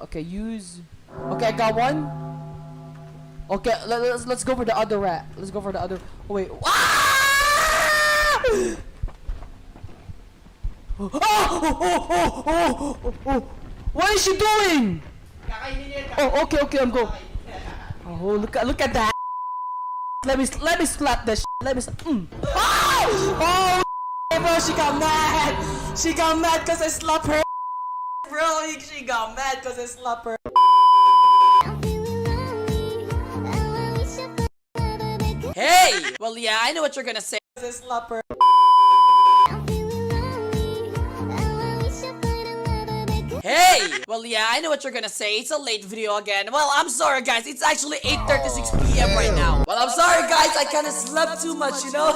Okay, use. Okay, I got one. Okay, let's go for the other rat. Let's go for the other. Oh, wait. Ah! Oh! What is she doing? Oh, okay, I'm go. Oh, look at that. Let me slap that. Let me. Oh, bro, she got mad. She got mad because I slapped her. Bro, she got mad because I slapped her. Hey! Well, yeah, I know what you're gonna say. I slapped her. Hey! Well, yeah, I know what you're gonna say. It's a late video again. Well, I'm sorry, guys. It's actually 8:36 p.m. right now. Well, I'm sorry, guys. I kinda slept too much, you know?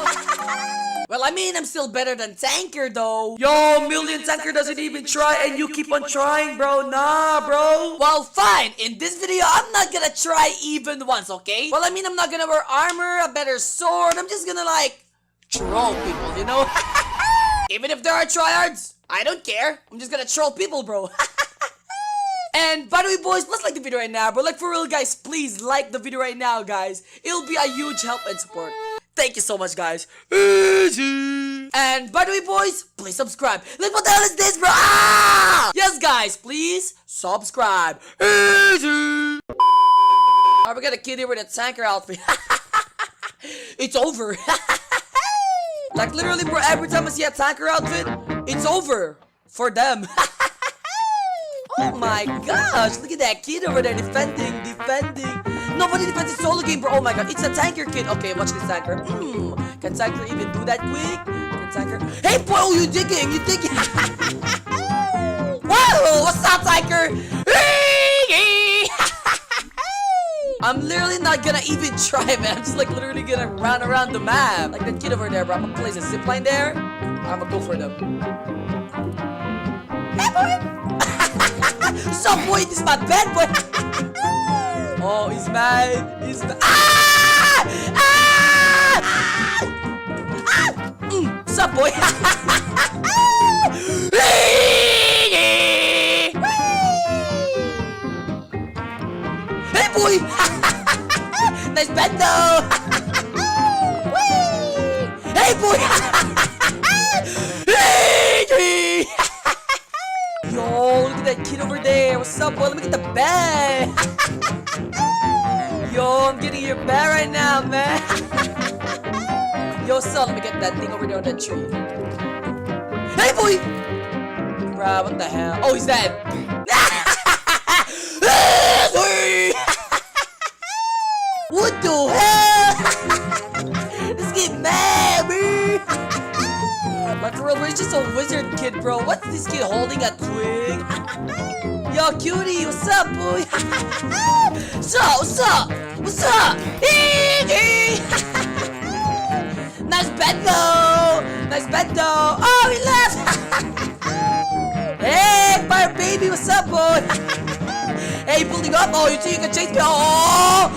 Well, I mean, I'm still better than Tanker, though. Yo, Million Tanker doesn't even try, and you keep on trying, bro. Nah, bro. Well, fine. In this video, I'm not gonna try even once, okay? Well, I mean, I'm not gonna wear armor, a better sword. I'm just gonna, like, troll people, you know? Even if there are tryhards, I don't care. I'm just gonna troll people, bro. And by the way, boys, let's like the video right now, bro. Like, for real, guys, please like the video right now, guys. It'll be a huge help and support. Thank you so much, guys. Easy. And by the way, boys, please subscribe. Like, what the hell is this, bro? Ah! Yes, guys, please subscribe. Easy. Alright, we got a kid here with a Tanker outfit. It's over. Like, literally, bro, every time I see a Tanker outfit, it's over for them. Oh my gosh, look at that kid over there defending. Nobody defends the solo game, bro. Oh my god, it's a Tanker kid. Okay, watch this Tanker. Can Tanker even do that quick? Can Tanker? Hey, boy, oh, you digging? Whoa, what's up, Tanker? I'm literally not gonna even try, man. I'm just like literally gonna run around the map. Like that kid over there, bro. I'm gonna place a zipline there. I'm gonna go for them. Hey, boy! So, boy, this is my bad boy. Oh, he's mad. Ah! Sup, boy? Hey, boy! Nice bendo! Hey, boy! Yo, look at that kid over there. What's up, boy? Let me get the bed. Yo, I'm getting your bed right now, man. Yo, son, let me get that thing over there on that tree. Hey, boy! Bruh, what the hell? Oh, he's dead. What the hell? This kid mad, man. Like, for real, bro, he's just a wizard kid, bro. What's this kid holding? A twig? Yo, cutie, what's up, boy? What's up? Nice bendo. Oh, he left. Hey, fire baby, what's up, boy? Hey, pulling up. Oh, you think you can chase me? Oh,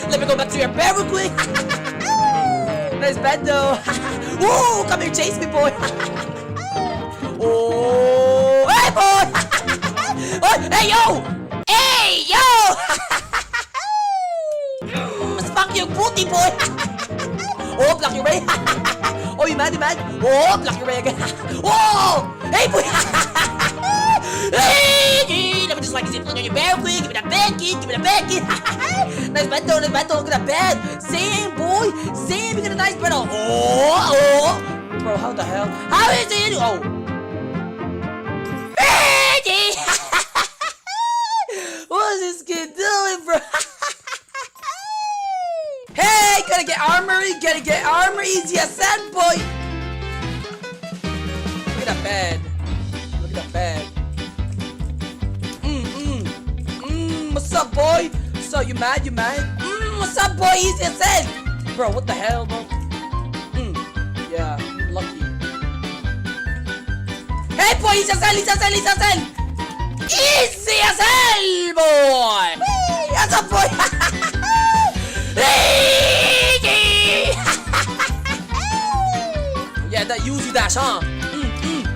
Let me go back to your bear real quick. Nice bendo. Woo, come here, chase me, boy. Oh, hey, boy. Oh, hey, yo. Fuck you, booty, boy. Oh, block your way. Oh, you mad? Oh, block your way again. Oh, hey, boy. Hey, let me just like zip on your bear quick. Give me that bed, kid. Nice bendo. Look at that bed. Same, boy. Same. You got a nice bed. Oh. Bro, how the hell? How is it? Oh. What is this kid doing, bro? Hey, gotta get armor. Easy as that, boy. Look at that bed. What's up, boy? So you mad? What's up, boy? Easy as that. Bro, what the hell, bro? Yeah, lucky. Hey, boy, easy as hell. Easy as hell, boy. What's up, boy? Uzi dash, huh?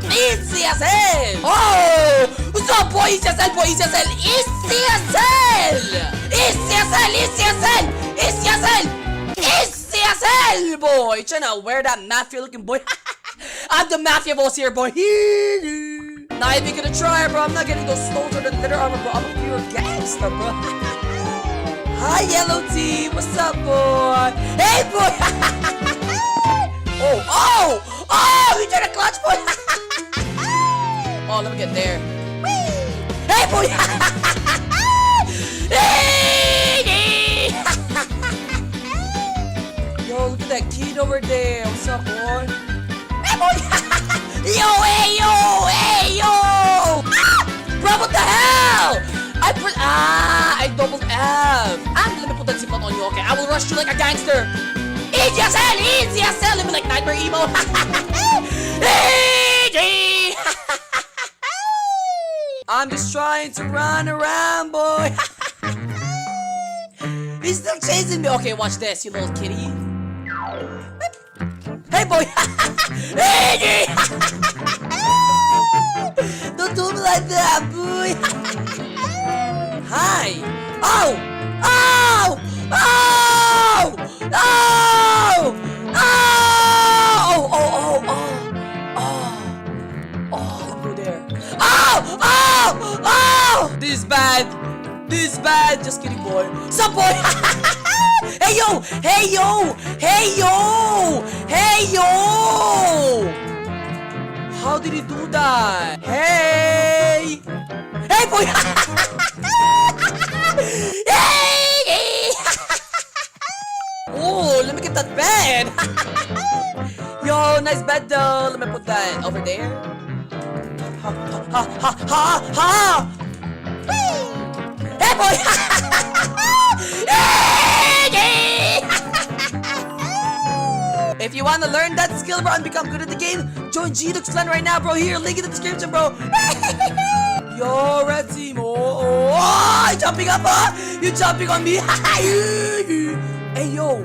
Easy as hell! Oh! What's up, boy? Easy as hell, boy! Easy as hell! Easy as hell! Easy as hell! Easy as hell! Easy as hell! Easy as hell, boy! Trying to wear that mafia looking boy. I'm the mafia boss here, boy. Not even gonna try, bro. I'm not getting those stones or the leather armor, bro. I'm a pure gangster, bro. Hi, yellow team. What's up, boy? Hey, boy! Oh! You did a clutch, boy! Oh, let me get there. Hey, boy! Yo, look at that kid over there. What's up, boy? Hey, boy! Yo, hey, yo! Ah! Bro, what the hell? I doubled F. Let me put that ziplock on you, okay? I will rush you like a gangster. Easy as hell! Easy as hell! Let me like Nightmare Emo. Easy! I'm just trying to run around, boy. He's still chasing me. Okay, watch this, you little kitty. Hey, boy. Don't do me like that, boy. Hi. Oh! Let me go there. This is bad. Just kidding, boy. Sup, boy? Hey, yo! How did he do that? Hey, boy! Oh, let me get that bed. Yo, nice bed though. Let me put that over there. Ha! Hey, boy! If you want to learn that skill, bro, and become good at the game, join G-Duke's clan right now, bro. Here, link in the description, bro. Yo, red team. Oh, you jumping up, huh? You jumping on me. Hey, yo.